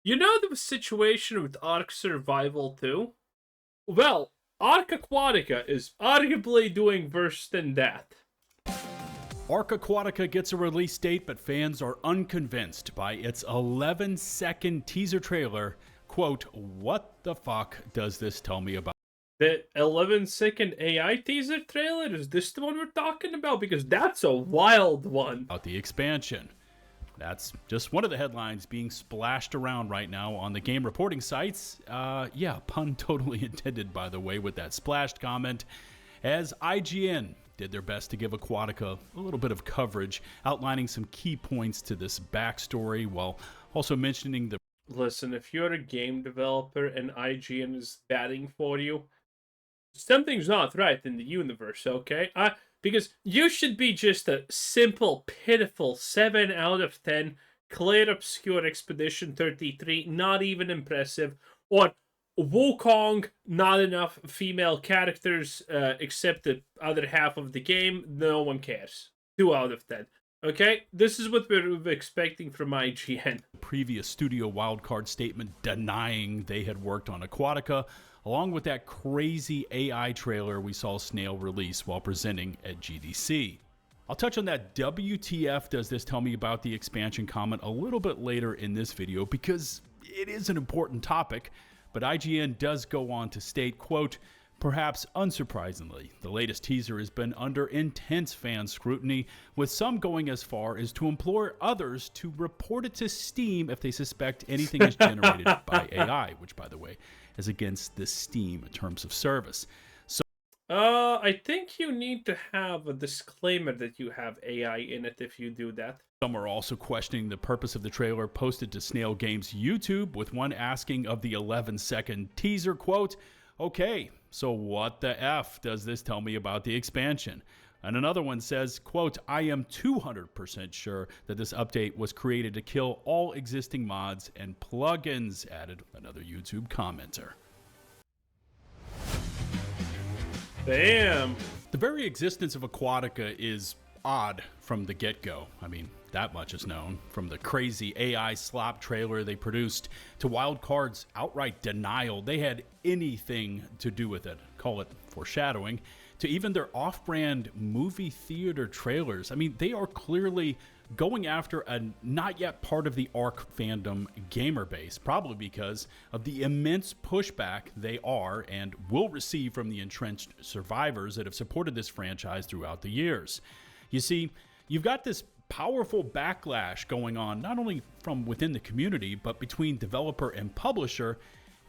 You know the situation with Ark Survival too? Well, Ark Aquatica is arguably doing worse than that. Ark Aquatica gets a release date, but fans are unconvinced by its 11-second teaser trailer. Quote, what the fuck does this tell me about The 11-second AI teaser trailer, is this the one we're talking about? Because that's a wild one. the expansion? That's just one of the headlines being splashed around right now on the game reporting sites. Yeah, pun totally intended, by the way, with that splashed comment, as IGN did their best to give Aquatica a little bit of coverage, outlining some key points to this backstory, while also mentioning the... Listen, if you're a game developer and IGN is batting for you, something's not right in the universe, okay? Because you should be just a simple, pitiful 7 out of 10, clear obscure Expedition 33, not even impressive, or Wukong, not enough female characters except the other half of the game, no one cares. 2 out of 10. Okay? This is what we're expecting from IGN. previous studio wildcard statement denying they had worked on Aquatica, along with that crazy AI trailer we saw Snail release while presenting at GDC. I'll touch on that WTF does this tell me about the expansion comment a little bit later in this video because it is an important topic, but IGN does go on to state, quote, perhaps unsurprisingly, the latest teaser has been under intense fan scrutiny, with some going as far as to implore others to report it to Steam if they suspect anything is generated by AI, which, by the way, is against the Steam terms of service. I think you need to have a disclaimer that you have AI in it if you do that. Some are also questioning the purpose of the trailer posted to Snail Games YouTube, with one asking of the 11-second teaser, quote, okay, so what the F does this tell me about the expansion? And another one says, quote, I am 200% sure that this update was created to kill all existing mods and plugins, added another YouTube commenter. Damn. The very existence of Aquatica is odd from the get-go. I mean, that much is known. From the crazy AI slop trailer they produced to Wildcard's outright denial they had anything to do with it, call it foreshadowing, to even their off-brand movie theater trailers. I mean, they are clearly going after a not yet part of the Ark fandom gamer base, probably because of the immense pushback they are and will receive from the entrenched survivors that have supported this franchise throughout the years. You see, you've got this powerful backlash going on, not only from within the community, but between developer and publisher,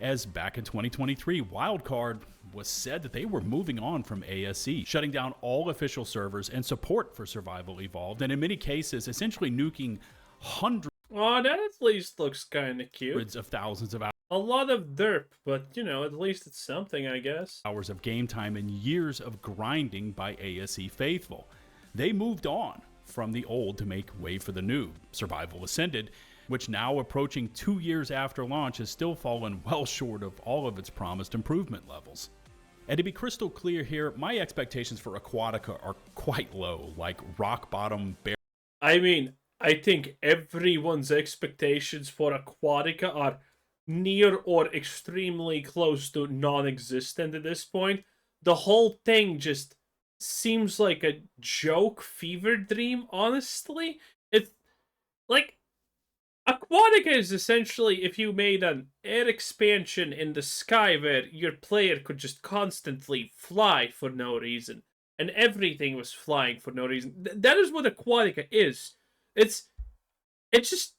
as back in 2023, Wildcard was said that they were moving on from ASE, shutting down all official servers and support for Survival Evolved, and in many cases, essentially nuking hundreds Oh, that at least looks kind of cute. of thousands of A lot of derp, but you know, at least it's something, I guess. hours of game time and years of grinding by ASE faithful. They moved on from the old to make way for the new. Survival Ascended, which now approaching 2 years after launch has still fallen well short of all of its promised improvement levels. And to be crystal clear here, my expectations for Aquatica are quite low, like rock bottom bare. I mean, I think everyone's expectations for Aquatica are near or extremely close to non-existent at this point. The whole thing just seems like a joke fever dream, honestly. It's like Aquatica is essentially if you made an air expansion in the sky where your player could just constantly fly for no reason. And everything was flying for no reason. That is what Aquatica is. It's just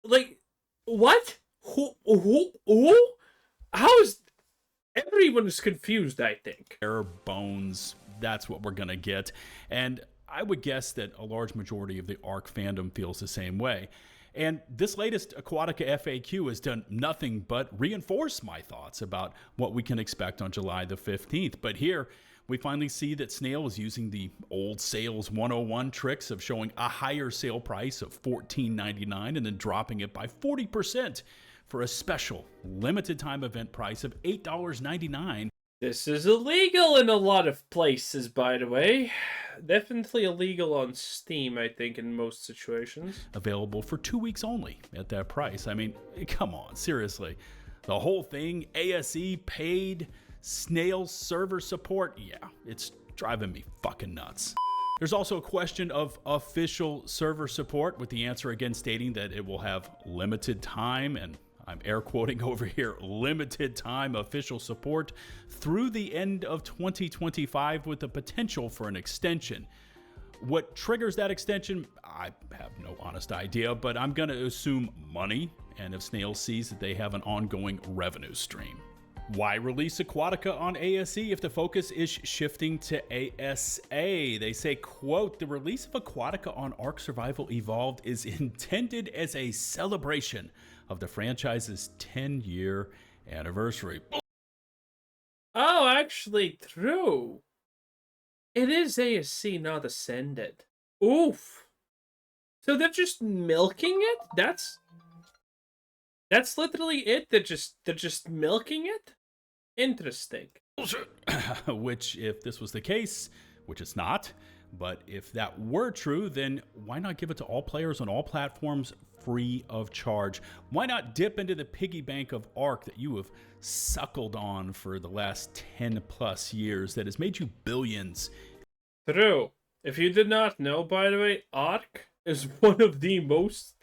like what? Who? How is everyone is confused, I think. Bare bones, that's what we're gonna get. And I would guess that a large majority of the Ark fandom feels the same way. And this latest Aquatica FAQ has done nothing but reinforce my thoughts about what we can expect on July the 15th. But here, we finally see that Snail is using the old sales 101 tricks of showing a higher sale price of $14.99 and then dropping it by 40% for a special limited time event price of $8.99. This is illegal in a lot of places, by the way. Definitely illegal on Steam, I think, in most situations. Available for 2 weeks only at that price. I mean, come on, seriously. The whole thing, ASE, paid, snail server support, yeah, it's driving me fucking nuts. There's also a question of official server support, with the answer again stating that it will have limited time, and I'm air quoting over here, limited time official support through the end of 2025 with the potential for an extension. What triggers that extension, I have no honest idea, but I'm going to assume money, and if Snail sees that they have an ongoing revenue stream. Why release Aquatica on ASE if the focus is shifting to ASA? They say, quote, the release of Aquatica on Ark Survival Evolved is intended as a celebration of the franchise's 10-year anniversary. Oh, actually, true. It is ASC, not Ascended. Oof. So they're just milking it? That's literally it? They're just milking it? Interesting. Which, if this was the case, which it's not, but if that were true, then why not give it to all players on all platforms free of charge? Why not dip into the piggy bank of Ark that you have suckled on for the last 10 plus years that has made you billions? True. If you did not know, by the way, Ark is one of the most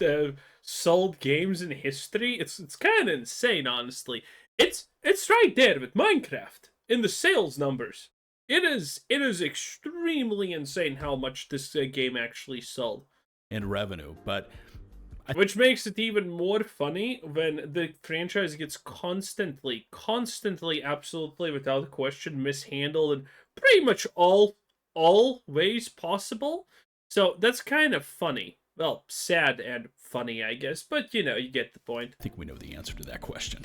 sold games in history. It's kind of insane, honestly. It's right there with Minecraft in the sales numbers. It is extremely insane how much this game actually sold in revenue, but which makes it even more funny when the franchise gets constantly, absolutely without question mishandled in pretty much all ways possible. So that's kind of funny. Well, sad and funny, I guess, but you know, you get the point. I think we know the answer to that question.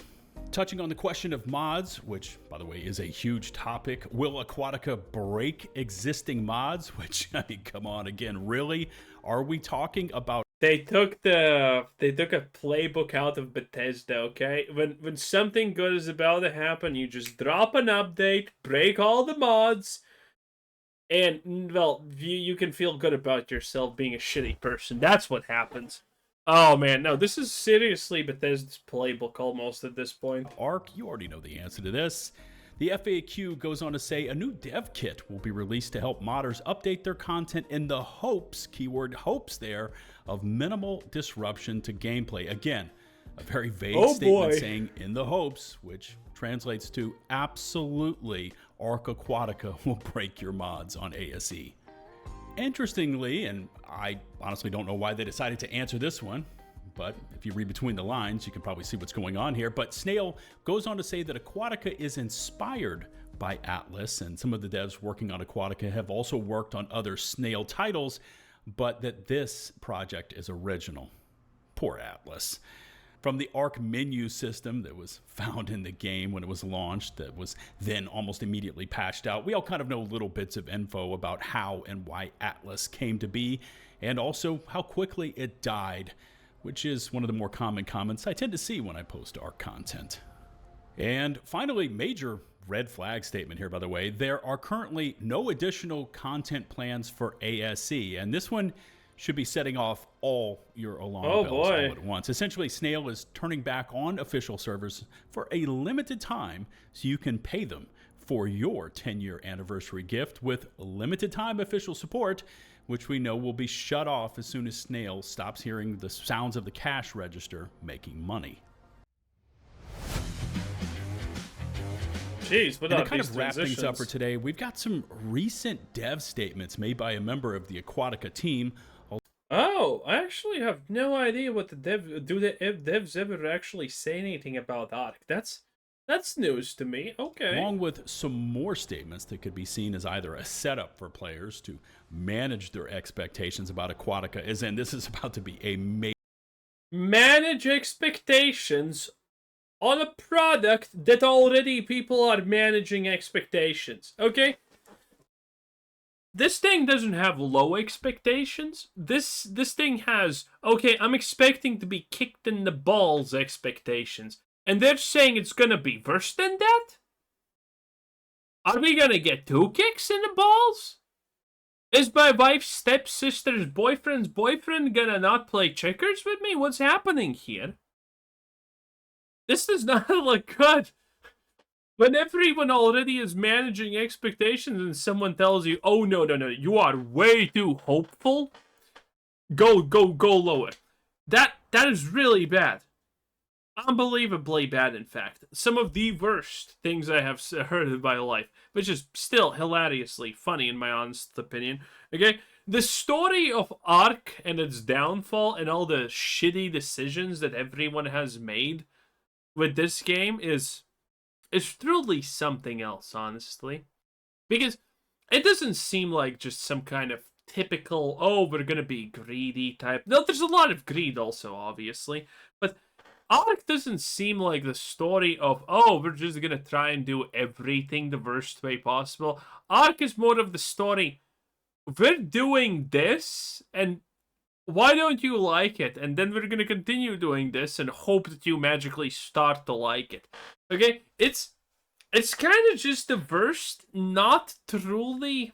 Touching on the question of mods, which, by the way, is a huge topic. Will Aquatica break existing mods? Which, I mean, come on, again, really? Are we talking about... They took a playbook out of Bethesda, okay? When something good is about to happen, you just drop an update, break all the mods, and, well, you can feel good about yourself being a shitty person. That's what happens. Oh man, no, this is seriously Bethesda's playbook almost at this point. Ark, you already know the answer to this. The FAQ goes on to say a new dev kit will be released to help modders update their content in the hopes, keyword hopes there, of minimal disruption to gameplay. Again, a very vague statement saying in the hopes, which translates to absolutely Ark Aquatica will break your mods on ASE. Interestingly, and I honestly don't know why they decided to answer this one, but if you read between the lines, you can probably see what's going on here. But Snail goes on to say that Aquatica is inspired by Atlas, and some of the devs working on Aquatica have also worked on other Snail titles, but that this project is original. Poor Atlas. From the Ark menu system that was found in the game when it was launched, that was then almost immediately patched out, we all kind of know little bits of info about how and why Atlas came to be, and also how quickly it died, which is one of the more common comments I tend to see when I post Ark content. And finally, major red flag statement here, by the way, there are currently no additional content plans for ASE, and this one should be setting off all your alarm bells all at once. Essentially, Snail is turning back on official servers for a limited time so you can pay them for your 10-year anniversary gift with limited time official support, which we know will be shut off as soon as Snail stops hearing the sounds of the cash register making money. Jeez, and to kind of wrap things up for today, we've got some recent dev statements made by a member of the Aquatica team. Oh, I actually have no idea what the devs ever actually say anything about Ark. That's news to me. Okay. Along with some more statements that could be seen as either a setup for players to manage their expectations about Aquatica, as in this is about to be a manage expectations on a product that already people are managing expectations. Okay? This thing doesn't have low expectations. This thing has, okay, I'm expecting to be kicked in the balls expectations. And they're saying it's gonna be worse than that? Are we gonna get 2 kicks in the balls? Is my wife's stepsister's boyfriend's boyfriend gonna not play checkers with me? What's happening here? This does not look good. When everyone already is managing expectations and someone tells you, oh, no, you are way too hopeful, go lower. That is really bad. Unbelievably bad, in fact. Some of the worst things I have heard in my life, which is still hilariously funny in my honest opinion. Okay? The story of Ark and its downfall and all the shitty decisions that everyone has made with this game is truly something else, honestly. Because it doesn't seem like just some kind of typical, oh, we're gonna be greedy type. No, there's a lot of greed also, obviously. But Ark doesn't seem like the story of, oh, we're just gonna try and do everything the worst way possible. Ark is more of the story, we're doing this, and why don't you like it? And then we're gonna continue doing this and hope that you magically start to like it. Okay? It's kind of just the worst, not truly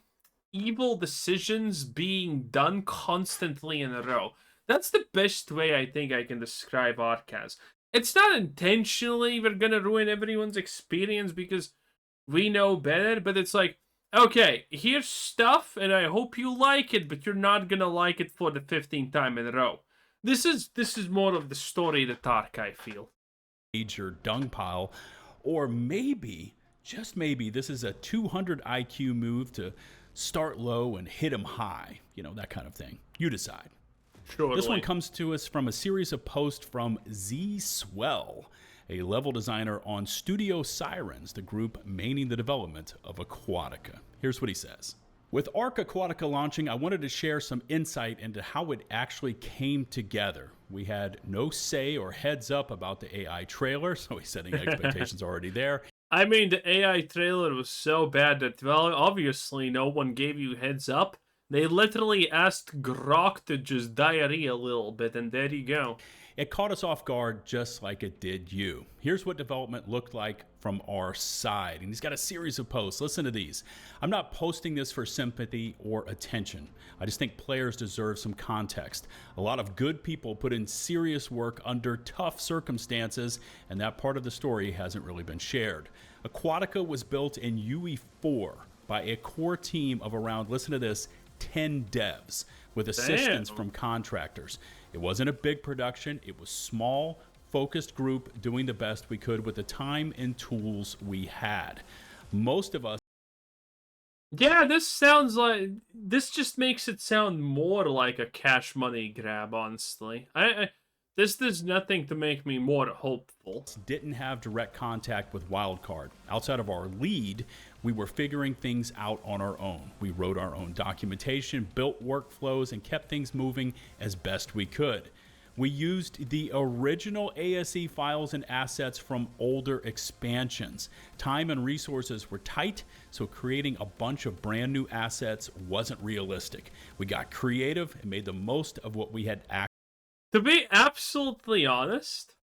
evil decisions being done constantly in a row. That's the best way I think I can describe Ark as. It's not intentionally we're gonna ruin everyone's experience because we know better, but it's like, okay, here's stuff, and I hope you like it, but you're not gonna like it for the 15th time in a row. This is more of the story that Ark, I feel. Major dung pile, or maybe, just maybe, this is a 200 IQ move to start low and hit 'em high. You know, that kind of thing. You decide. Surely. This one comes to us from a series of posts from Z Swell, a level designer on Studio Sirens, the group maining the development of Aquatica. Here's what he says. With Ark Aquatica launching, I wanted to share some insight into how it actually came together. We had no say or heads up about the AI trailer, so he's setting expectations already there. I mean, the AI trailer was so bad that, well, obviously no one gave you heads up. They literally asked Grok to just diarrhea a little bit, and there you go. It caught us off guard just like it did you. Here's what development looked like from our side. And he's got a series of posts. Listen to these. I'm not posting this for sympathy or attention. I just think players deserve some context. A lot of good people put in serious work under tough circumstances, and that part of the story hasn't really been shared. Aquatica was built in UE4 by a core team of around, listen to this, 10 devs with assistance from contractors. It wasn't a big production. It was small, focused group doing the best we could with the time and tools we had. Most of us. Yeah, this just makes it sound more like a cash money grab, honestly. This does nothing to make me more hopeful. Didn't have direct contact with Wildcard. Outside of our lead, we were figuring things out on our own. We wrote our own documentation, built workflows, and kept things moving as best we could. We used the original ASE files and assets from older expansions. Time and resources were tight, so creating a bunch of brand new assets wasn't realistic. We got creative and made the most of what we had access. To be absolutely honest,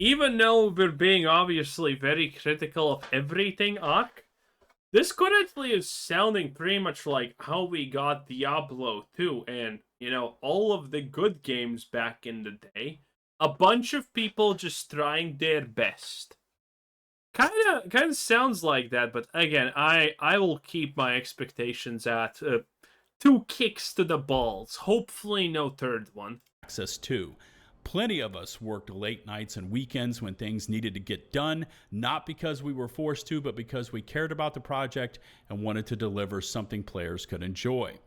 even though we're being obviously very critical of everything Ark, this currently is sounding pretty much like how we got Diablo 2 and, you know, all of the good games back in the day. A bunch of people just trying their best. Kinda sounds like that, but again, I will keep my expectations at 2 kicks to the balls. Hopefully no third one. Access to. Plenty of us worked late nights and weekends when things needed to get done, not because we were forced to, but because we cared about the project and wanted to deliver something players could enjoy.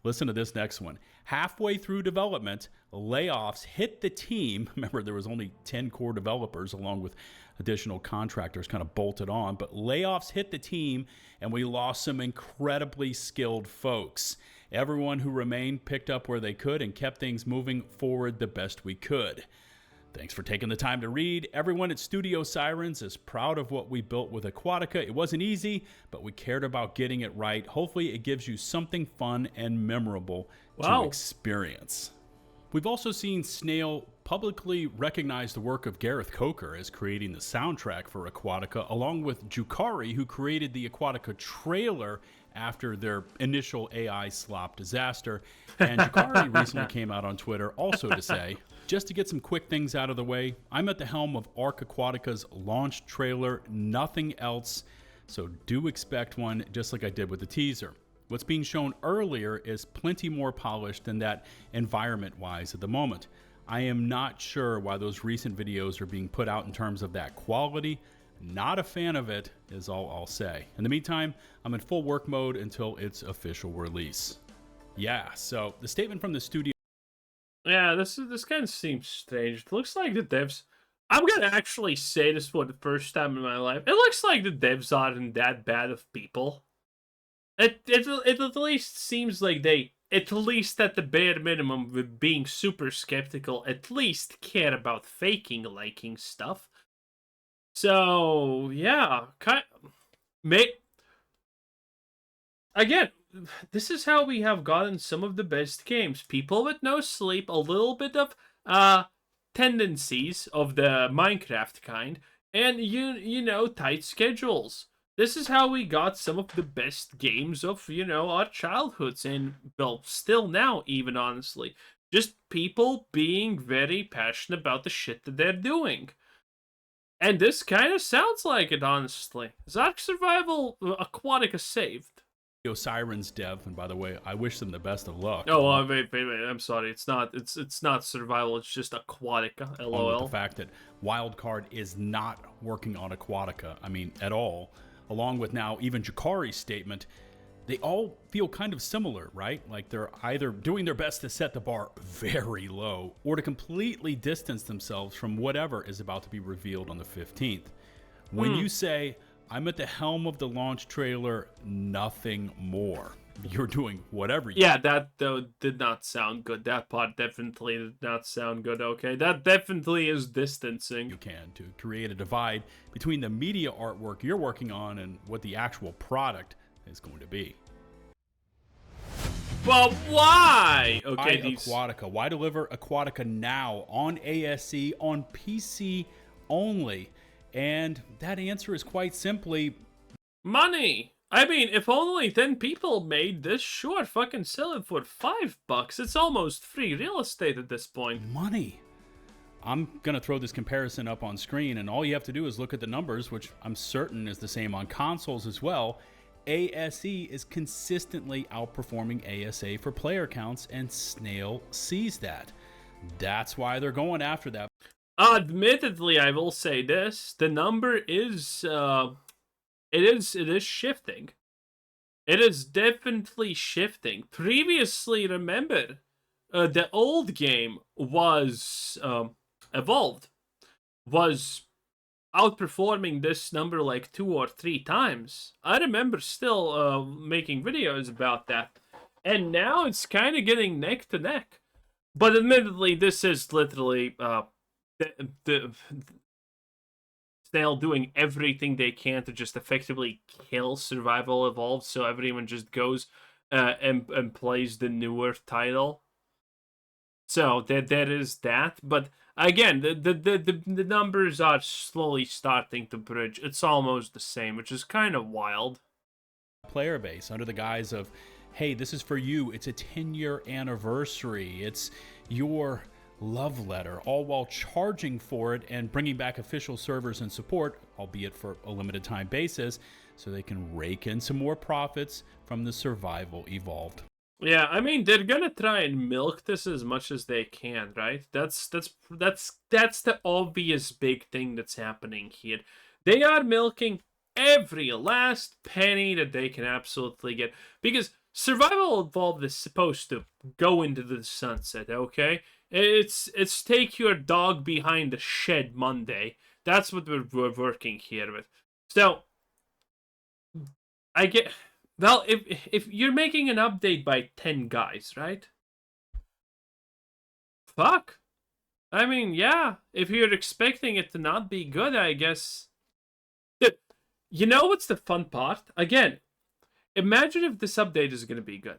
Listen to this next one. Halfway through development, layoffs hit the team. Remember, there was only 10 core developers along with additional contractors kind of bolted on, but layoffs hit the team and we lost some incredibly skilled folks. Everyone who remained picked up where they could and kept things moving forward the best we could. Thanks for taking the time to read. Everyone at Studio Sirens is proud of what we built with Aquatica. It wasn't easy, but we cared about getting it right. Hopefully it gives you something fun and memorable to experience. We've also seen Snail publicly recognize the work of Gareth Coker as creating the soundtrack for Aquatica, along with Jukari, who created the Aquatica trailer after their initial AI slop disaster. And Jukari recently came out on Twitter also to say, just to get some quick things out of the way, I'm at the helm of Ark Aquatica's launch trailer, nothing else, so do expect one just like I did with the teaser. What's being shown earlier is plenty more polished than that environment-wise at the moment. I am not sure why those recent videos are being put out in terms of that quality. Not a fan of it, is all I'll say. In the meantime, I'm in full work mode until its official release. Yeah, so the statement from the studio. Yeah, this kind of seems strange. It looks like the devs. I'm gonna actually say this for the first time in my life. It looks like the devs aren't that bad of people. It at least seems like they, at least at the bare minimum, with being super skeptical, at least care about faking liking stuff. So yeah, again, this is how we have gotten some of the best games. People with no sleep, a little bit of tendencies of the Minecraft kind, and you know, tight schedules. This is how we got some of the best games of, you know, our childhoods, and, well, still now, even, honestly. Just people being very passionate about the shit that they're doing. And this kind of sounds like it, honestly. Is Ark Survival Aquatica saved? Sirens dev, and by the way, I wish them the best of luck. Oh, wait, I'm sorry. It's not survival, it's just Aquatica, Along with LOL. the fact that Wildcard is not working on Aquatica, I mean, at all. Along with now even Jukari's statement, they all feel kind of similar, right? Like they're either doing their best to set the bar very low or to completely distance themselves from whatever is about to be revealed on the 15th. When you say, I'm at the helm of the launch trailer, nothing more, you're doing whatever you. Yeah, that though did not sound good. That part definitely did not sound good, okay? That definitely is distancing. You can to create a divide between the media artwork you're working on and what the actual product is going to be. But why? Okay, Why Aquatica? Why deliver Aquatica now on ASC, on PC only? And that answer is quite simply money. I mean, if only 10 people made this, sure, fucking sell it for $5. It's almost free real estate at this point. money. I'm going to throw this comparison up on screen, and all you have to do is look at the numbers, which I'm certain is the same on consoles as well. ASE is consistently outperforming ASA for player counts, and Snail sees that. That's why they're going after that. Admittedly, I will say this: the number is, it is shifting. It is definitely shifting. Previously, remember, the old game was evolved, was outperforming this number like 2 or 3 times. I remember still making videos about that. And now it's kind of getting neck to neck. But admittedly, this is literally the Snail doing everything they can to just effectively kill Survival Evolved, so everyone just goes and plays the newer title. So there is that. But again, the numbers are slowly starting to bridge. It's almost the same, which is kind of wild. Player base under the guise of, hey, this is for you. It's a 10-year anniversary. It's your love letter, all while charging for it and bringing back official servers and support, albeit for a limited time basis, so they can rake in some more profits from the Survival Evolved. Yeah, I mean, they're gonna try and milk this as much as they can, right? That's the obvious big thing that's happening here. They are milking every last penny that they can absolutely get, because Survival Evolved is supposed to go into the sunset, okay? It's take your dog behind the shed Monday. That's what we're working here with. So I get, well, if you're making an update by 10 guys, right? Fuck. I mean, yeah, if you're expecting it to not be good, I guess. You know what's the fun part? Again, imagine if this update is going to be good.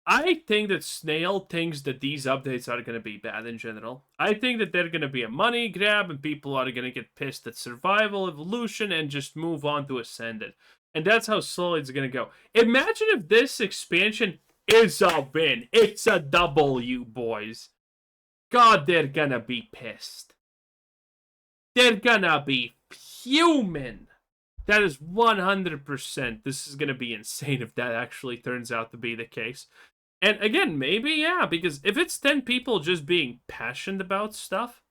I think that Snail thinks that these updates are going to be bad in general. I think that they're going to be a money grab and people are going to get pissed at Survival Evolution and just move on to Ascended. And that's how slowly it's going to go. Imagine if this expansion is a win. It's a W, boys. God, they're going to be pissed. They're going to be fuming. That is 100%. This is going to be insane if that actually turns out to be the case. And again, maybe, yeah, because if it's 10 people just being passionate about stuff,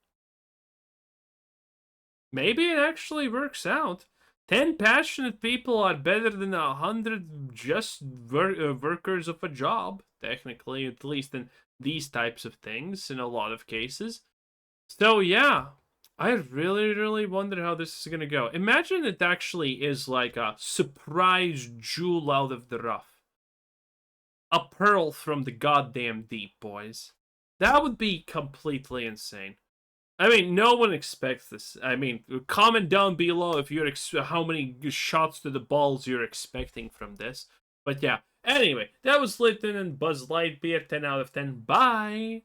maybe it actually works out. 10 passionate people are better than 100 just workers of a job, technically, at least in these types of things in a lot of cases. So, yeah, I really, really wonder how this is going to go. Imagine it actually is like a surprise jewel out of the rough. A pearl from the goddamn deep, boys. That would be completely insane. I mean, no one expects this. I mean, comment down below if you're how many shots to the balls you're expecting from this. But yeah, anyway, that was Litton and Buzz Lightyear, 10 out of 10. Bye!